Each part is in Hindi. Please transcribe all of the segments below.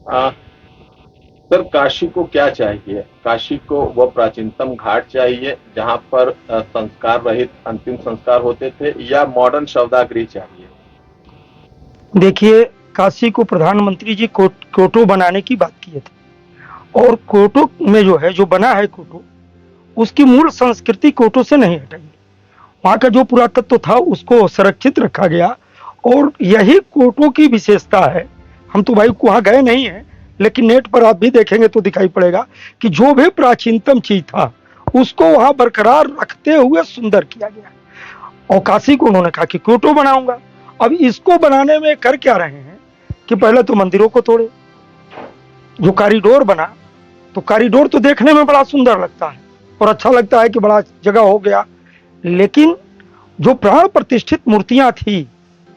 आ, सर, काशी को क्या चाहिए? काशी को वह प्राचीनतम घाट चाहिए जहां पर संस्कार रहित अंतिम संस्कार होते थे, या मॉडर्न शवदागृह चाहिए? देखिए, काशी को प्रधानमंत्री जी कोटो बनाने की बात किए थे। और कोटो में जो है, जो बना है कोटो, उसकी मूल संस्कृति कोटो से नहीं हटेगी। वहाँ का जो पुरातत्व था उसको संरक्षित रखा गया। और यही कोटो की विशेषता है। हम तो भाई वहाँ गए नहीं हैं, लेकिन नेट पर आप भी देखेंगे तो दिखाई पड़ेगा कि जो भी प्राचीनतम चीज था उसको वहाँ बरकरार रखते हुए सुंदर किया गया। और काशी को उन्होंने कहा कि कोटो बनाऊंगा। अब इसको बनाने में कर क्या रहे हैं कि पहले तो मंदिरों को तोड़े। जो कॉरिडोर बना, तो कॉरिडोर तो देखने में बड़ा सुंदर लगता है और अच्छा लगता है कि बड़ा जगह हो गया। लेकिन जो प्राण प्रतिष्ठित मूर्तियां थी,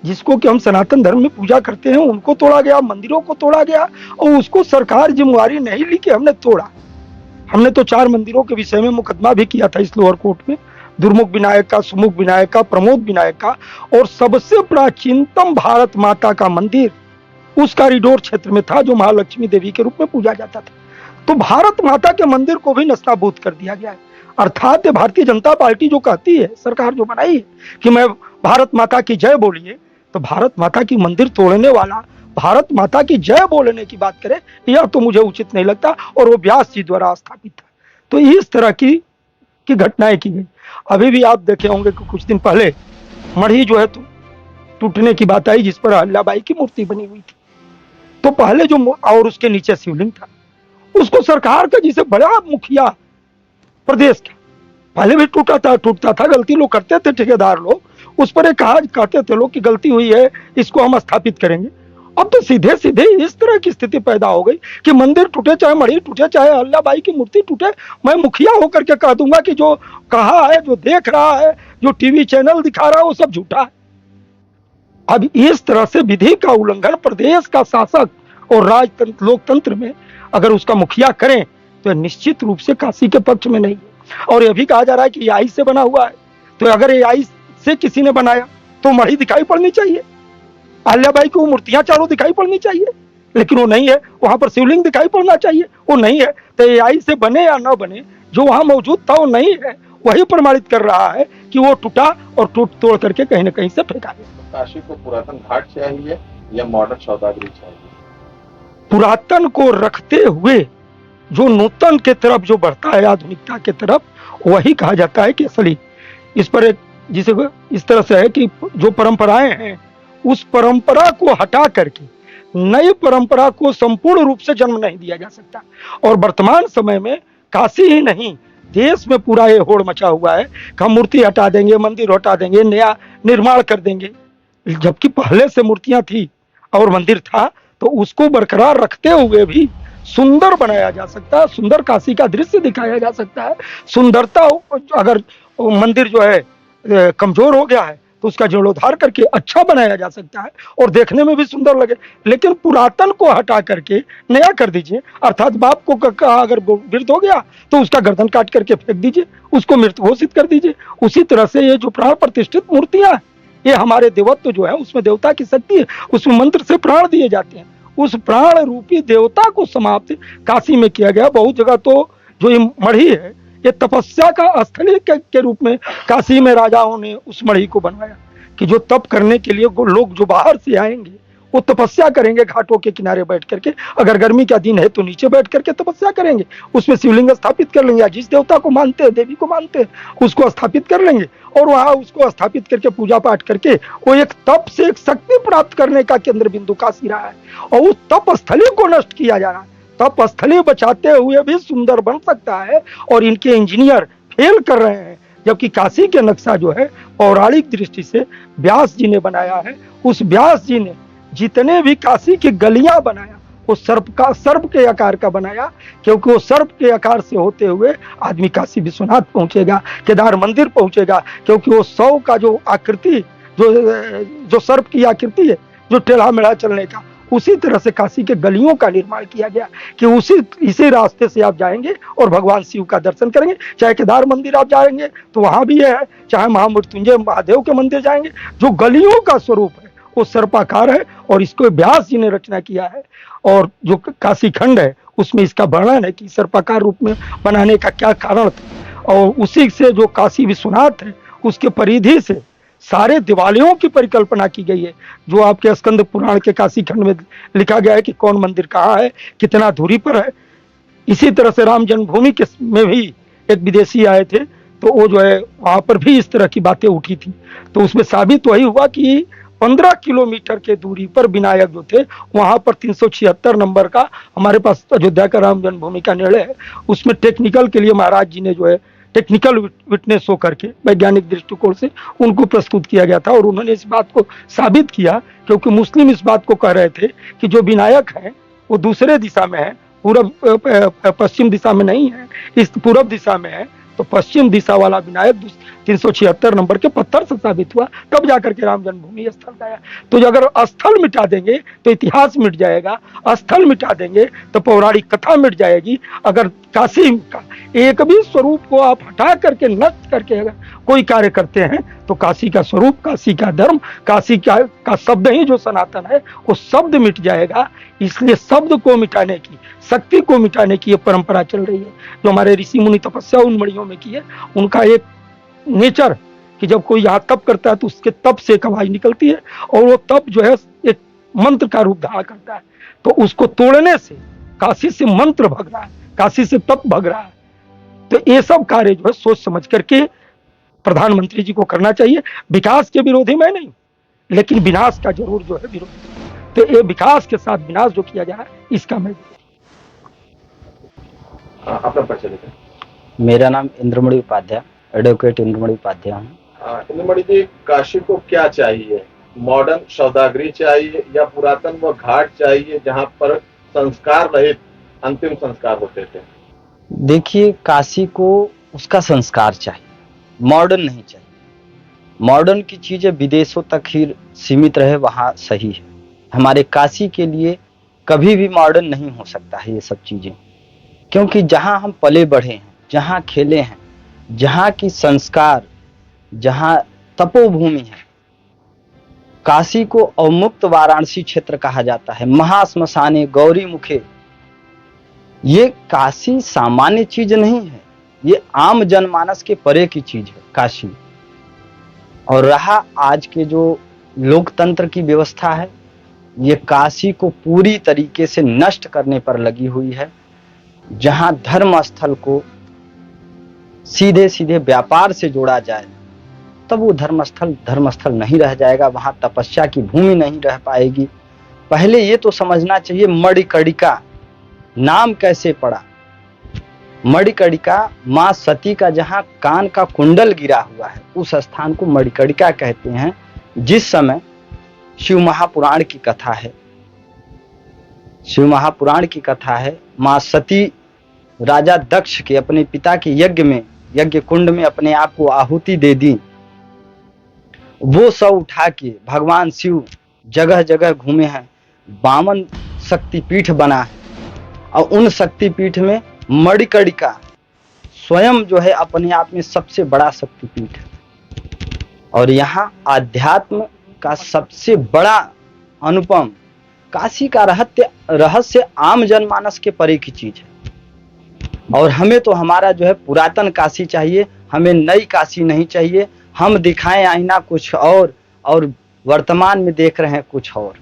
जिसको कि हम सनातन धर्म में पूजा करते हैं, उनको तोड़ा गया, मंदिरों को तोड़ा गया। और उसको सरकार जिम्मेवारी नहीं ली कि हमने तोड़ा। हमने तो 4 मंदिरों के विषय में मुकदमा भी किया था इस लोअर कोर्ट में। दुर्मुख विनायक का, सुमुख विनायक का, प्रमोद विनायक का। और सबसे प्राचीनतम भारत माता का मंदिर उस कॉरिडोर क्षेत्र में था, जो महालक्ष्मी देवी के रूप में पूजा जाता था। तो भारत माता के मंदिर को भी नस्ताबूद कर दिया गया है। अर्थात भारतीय जनता पार्टी जो कहती है, सरकार जो बनाई है कि मैं भारत माता की जय बोलिए, तो भारत माता की मंदिर तोड़ने वाला भारत माता की जय बोलने की बात करे, यह तो मुझे उचित नहीं लगता। और वो व्यास जी द्वारा स्थापित था। तो इस तरह की घटनाएं की गई। अभी भी आप देखे होंगे कि कुछ दिन पहले मढ़ी जो है टूटने की बात आई, जिस पर अहिल्याबाई की मूर्ति बनी हुई थी। तो पहले जो, और उसके नीचे शिवलिंग था, उसको सरकार का, जिसे बड़ा मुखिया प्रदेश का, पहले भी टूटता था, गलती लोग करते थे, ठेकेदार लोग उस पर एक कहते थे लोग कि गलती हुई है, इसको हम स्थापित करेंगे। अब तो सीधे सीधे इस तरह की स्थिति पैदा हो गई कि मंदिर टूटे, चाहे मढ़ी टूटे, चाहे अल्लाहबाई की मूर्ति टूटे, मैं मुखिया होकर के कह दूंगा कि जो कहा है, जो देख रहा है, जो टीवी चैनल दिखा रहा है, वो सब झूठा है। अब इस तरह से विधि का उल्लंघन प्रदेश का शासक और राजतंत्र, लोकतंत्र में अगर उसका मुखिया करें, तो निश्चित रूप से काशी के पक्ष में नहीं है। और यह भी कहा जा रहा है कि एआई से बना हुआ है। तो अगर एआई से किसी ने बनाया तो मढ़ी दिखाई पड़नी चाहिए, अहिल्याबाई की वो मूर्तियां चारों दिखाई पड़नी चाहिए। लेकिन वो नहीं है, वहां पर शिवलिंग दिखाई पड़ना चाहिए, वो नहीं है। तो एआई से बने या ना बने, जो वहां मौजूद था वो नहीं है, वही प्रमाणित कर रहा है कि वो टूटा और टूट तोड़ करके कहीं ना कहीं से फेंका गया। तो काशी को पुरातन घाट चाहिए या मॉडर्न शवदागृह चाहिए? पुरातन को रखते हुए जो नूतन के तरफ जो बढ़ता है, आधुनिकता के तरफ, वही कहा जाता है कि असली। इस पर एक, जिसे इस तरह से है कि जो परंपराएं हैं, उस परंपरा को हटा करके नई परंपरा को संपूर्ण रूप से जन्म नहीं दिया जा सकता। और वर्तमान समय में काशी ही नहीं, देश में पूरा ये होड़ मचा हुआ है कि हम मूर्ति हटा देंगे, मंदिर हटा देंगे, नया निर्माण कर देंगे। जबकि पहले से मूर्तियां थी और मंदिर था, तो उसको बरकरार रखते हुए भी सुंदर बनाया जा सकता है, सुंदर काशी का दृश्य दिखाया जा सकता है। सुंदरता, अगर मंदिर जो है कमजोर हो गया है, तो उसका जीर्णोद्धार करके अच्छा बनाया जा सकता है और देखने में भी सुंदर लगे। लेकिन पुरातन को हटा करके नया कर दीजिए। अर्थात बाप को कहा अगर मृत हो गया तो उसका गर्दन काट करके फेंक दीजिए, उसको मृत घोषित कर दीजिए। उसी तरह से ये जो प्राण प्रतिष्ठित मूर्तियां हैं, ये हमारे देवत्व जो है, उसमें देवता की शक्ति है, उसमें मंत्र से प्राण दिए जाते हैं। उस प्राण रूपी देवता को समाप्त काशी में किया गया। बहुत जगह तो जो ये मढ़ी है, ये तपस्या का स्थल के रूप में काशी में राजाओं ने उस मढ़ी को बनवाया कि जो तप करने के लिए लोग जो बाहर से आएंगे, वो तपस्या करेंगे घाटों के किनारे बैठ करके। अगर गर्मी का दिन है तो नीचे बैठ करके तपस्या करेंगे, उसमें शिवलिंग स्थापित कर लेंगे, जिस देवता को मानते हैं, देवी को मानते हैं, उसको स्थापित कर लेंगे। और वहां उसको स्थापित करके पूजा पाठ करके वो एक तप से एक शक्ति प्राप्त करने का केंद्र बिंदु काशी रहा है। और उस तप स्थली को नष्ट किया जा रहा है। तप स्थली बचाते हुए भी सुंदर बन सकता है, और इनके इंजीनियर फेल कर रहे हैं। जबकि काशी के नक्शा जो है पौराणिक दृष्टि से व्यास जी ने बनाया है। उस व्यास जी ने जितने भी काशी की गलियां बनाया, वो सर्प के आकार का बनाया, क्योंकि वो सर्प के आकार से होते हुए आदमी काशी विश्वनाथ पहुंचेगा, केदार मंदिर पहुंचेगा। क्योंकि वो 100 का जो आकृति, जो सर्प की आकृति है, जो टेढ़ा मेढ़ा चलने का, उसी तरह से काशी के गलियों का निर्माण किया गया कि इसी रास्ते से आप जाएंगे और भगवान शिव का दर्शन करेंगे। चाहे केदार मंदिर आप जाएंगे तो वहां भी है, चाहे महामृत्युंजय महादेव के मंदिर जाएंगे, जो गलियों का स्वरूप है वो सर्पाकार है। और इसको व्यास जी ने रचना किया है। और जो काशी खंड है उसमें इसका वर्णन है कि सर्पाकार रूप में बनाने का क्या कारण था। और उसी से जो काशी विश्वनाथ है उसके परिधि से सारे दिवालियों की परिकल्पना की गई है, जो आपके स्कंद पुराण के काशी खंड में लिखा गया है कि कौन मंदिर कहाँ है, कितना दूरी पर है। इसी तरह से राम जन्मभूमि के में भी एक विदेशी आए थे, तो वो जो है वहां पर भी इस तरह की बातें उठी थी। तो उसमें साबित वही हुआ कि 15 किलोमीटर के दूरी पर विनायक जो थे वहां पर 376 नंबर का हमारे पास अयोध्या का राम जन्मभूमि का निर्णय है, उसमें टेक्निकल के लिए महाराज जी ने जो है टेक्निकल विटनेस होकर के वैज्ञानिक दृष्टिकोण से उनको प्रस्तुत किया गया था और उन्होंने इस बात को साबित किया, क्योंकि मुस्लिम इस बात को कह रहे थे कि जो विनायक है वो दूसरे दिशा में है, पूर्व पश्चिम दिशा में नहीं है, इस पूर्व दिशा में है। तो पश्चिम दिशा वाला विनायक 376 नंबर के पत्थर से साबित हुआ, तब जाकर के राम जन्मभूमि स्थल गया। तो अगर स्थल मिटा देंगे तो इतिहास मिट जाएगा, स्थल मिटा देंगे तो पौराणिक कथा मिट जाएगी। अगर काशी का एक भी स्वरूप को आप हटा करके नष्ट करके अगर कोई कार्य करते हैं तो काशी का स्वरूप, काशी का धर्म, काशी का शब्द ही जो सनातन है वो शब्द मिट जाएगा। इसलिए शब्द को मिटाने की, शक्ति को मिटाने की ये परंपरा चल रही है, जो हमारे ऋषि मुनि तपस्या उन मणियों में की है। उनका एक नेचर कि जब कोई यहाँ तप करता है तो उसके तप से एक आवाज निकलती है और वो तप जो है एक मंत्र का रूप धारण करता है। तो उसको तोड़ने से काशी से मंत्र भग रहा है, काशी से तप भग रहा है। तो ये सब कार्य जो है सोच समझ करके प्रधानमंत्री जी को करना चाहिए। विकास के विरोधी मैं नहीं, लेकिन विनाश का जरूर जो है विरोधी। तो ये विकास के साथ विनाश जो किया जा रहा है इसका मैं अपना परिचय देते हैं। मेरा नाम इंद्रमणि उपाध्याय, एडवोकेट इंद्रमणि उपाध्याय हूँ। इंद्रमणि जी, काशी को क्या चाहिए? मॉडर्न सौदागरी चाहिए या पुरातन वो घाट चाहिए जहां पर संस्कार रहित अंतिम संस्कार होते थे? देखिए, काशी को उसका संस्कार चाहिए, मॉडर्न नहीं चाहिए। मॉडर्न की चीजें विदेशों तक ही सीमित रहे, वहां सही है। हमारे काशी के लिए कभी भी मॉडर्न नहीं हो सकता है ये सब चीजें, क्योंकि जहां हम पले बढ़े हैं, जहां खेले हैं, जहां की संस्कार, जहां तपोभूमि है। काशी को अवमुक्त वाराणसी क्षेत्र कहा जाता है, महाश्मशाने गौरी मुखे। ये काशी सामान्य चीज नहीं है, ये आम जनमानस के परे की चीज है काशी। और रहा आज के जो लोकतंत्र की व्यवस्था है, ये काशी को पूरी तरीके से नष्ट करने पर लगी हुई है। जहां धर्म स्थल को सीधे सीधे व्यापार से जोड़ा जाए तब वो धर्मस्थल नहीं रह जाएगा, वहां तपस्या की भूमि नहीं रह पाएगी। पहले ये तो समझना चाहिए मणिकर्णिका नाम कैसे पड़ा। मणिकर्णिका मां सती का जहां कान का कुंडल गिरा हुआ है उस स्थान को मणिकर्णिका कहते हैं। जिस समय शिव महापुराण की कथा है, शिव महापुराण की कथा है, मां सती राजा दक्ष के अपने पिता के यज्ञ कुंड में अपने आप को आहुति दे दी। वो सब उठा के भगवान शिव जगह जगह घूमे हैं, 52 शक्तिपीठ बना है और उन शक्तिपीठ में मणिकर्णिका स्वयं जो है अपने आप में सबसे बड़ा शक्तिपीठ है। और यहाँ आध्यात्म का सबसे बड़ा अनुपम काशी का रहस्य आम जनमानस के परे की चीज है। और हमें तो हमारा जो है पुरातन काशी चाहिए, हमें नई काशी नहीं चाहिए। हम दिखाएं आईना कुछ और वर्तमान में देख रहे हैं कुछ और।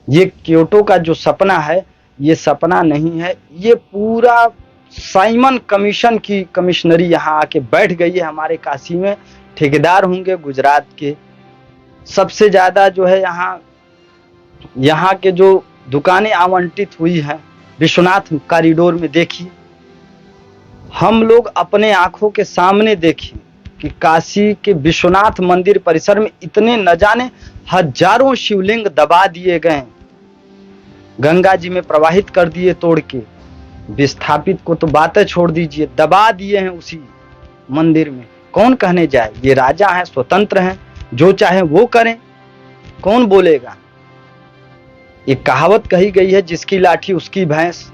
ये क्योटो का जो सपना है ये सपना नहीं है, ये पूरा साइमन कमीशन की कमिश्नरी यहाँ आके बैठ गई है हमारे काशी में। ठेकेदार होंगे गुजरात के। सबसे ज्यादा जो है यहाँ के जो दुकानें आवंटित हुई हैं विश्वनाथ कॉरिडोर में, देखिए हम लोग अपने आंखों के सामने देखिए कि काशी के विश्वनाथ मंदिर परिसर में इतने न जाने हजारों शिवलिंग दबा दिए गए, गंगा जी में प्रवाहित कर दिए तोड़ के। विस्थापित को तो बातें छोड़ दीजिए, दबा दिए हैं उसी मंदिर में। कौन कहने जाए? ये राजा हैं, स्वतंत्र हैं, जो चाहे वो करें, कौन बोलेगा? एक कहावत कही गई है, जिसकी लाठी उसकी भैंस।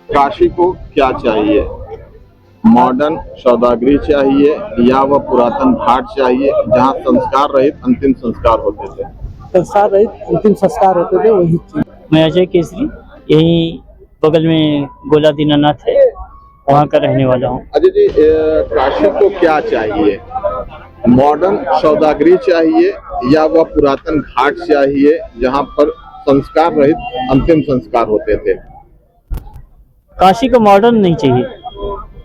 काशी को क्या चाहिए? मॉडर्न सौदागरी चाहिए या वह पुरातन घाट चाहिए जहां संस्कार रहित अंतिम संस्कार होते थे? संस्कार रहित अंतिम संस्कार होते थे वही चीज। मैं अजय केसरी, यही बगल में गोला दीनानाथ है, वहाँ का रहने वाला हूँ। अजय जी, काशी को क्या चाहिए? मॉडर्न सौदागरी चाहिए या वह पुरातन घाट चाहिए जहां पर संस्कार रहित अंतिम संस्कार होते थे? काशी को मॉडर्न नहीं चाहिए,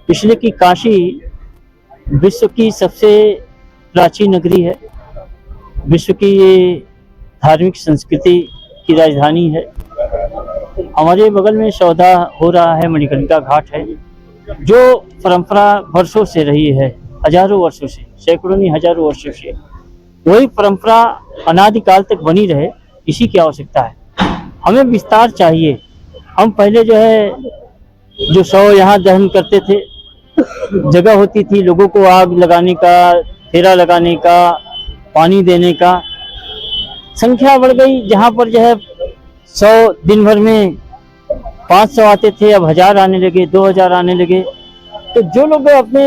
इसलिए कि काशी विश्व की सबसे प्राचीन नगरी है, विश्व की ये धार्मिक संस्कृति की राजधानी है। हमारे बगल में सौदा हो रहा है, मणिकर्णिका घाट है, जो परंपरा वर्षों से रही है, हजारों वर्षों से, सैकड़ों नहीं हजारों वर्षों से वही परंपरा अनादिकाल तक बनी रहे, इसी की आवश्यकता है। हमें विस्तार चाहिए। हम पहले जो है जो शव यहाँ दहन करते थे, जगह होती थी लोगों को आग लगाने का, फेरा लगाने का, पानी देने का, संख्या बढ़ गई। जहाँ पर जो है 100 दिन भर में 500 आते थे, अब 1000 आने लगे, 2000 आने लगे। तो जो लोग अपने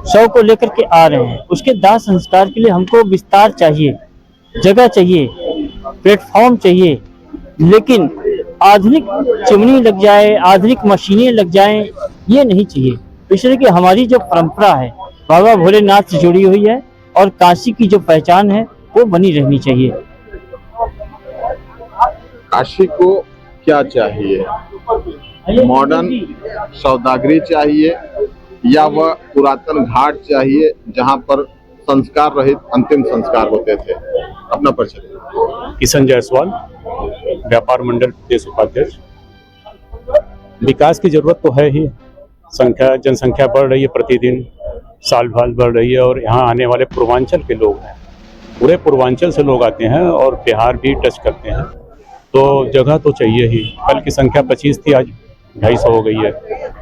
शव को लेकर के आ रहे हैं, उसके दाह संस्कार के लिए हमको विस्तार चाहिए, जगह चाहिए, प्लेटफॉर्म चाहिए। लेकिन आधुनिक चिमनी लग जाए, आधुनिक मशीनें लग जाएं, ये नहीं चाहिए। इसलिए कि हमारी जो परंपरा है बाबा भोलेनाथ से जुड़ी हुई है और काशी की जो पहचान है वो बनी रहनी चाहिए। काशी को क्या चाहिए? मॉडर्न सौदागरी चाहिए या वह पुरातन घाट चाहिए जहां पर संस्कार रहित अंतिम संस्कार होते थे? अपना परिचय। किशन जायसवाल, व्यापार मंडल प्रदेश उपाध्यक्ष। विकास की जरूरत तो है ही, जनसंख्या बढ़ रही है, प्रतिदिन साल भर बढ़ रही है, और यहाँ आने वाले पूर्वांचल के लोग हैं, पूरे पूर्वांचल से लोग आते हैं और बिहार भी टच करते हैं, तो जगह तो चाहिए ही। कल की संख्या 25 थी, आज 250 हो गई है।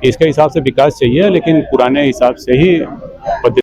इसके हिसाब से विकास चाहिए, लेकिन पुराने हिसाब से ही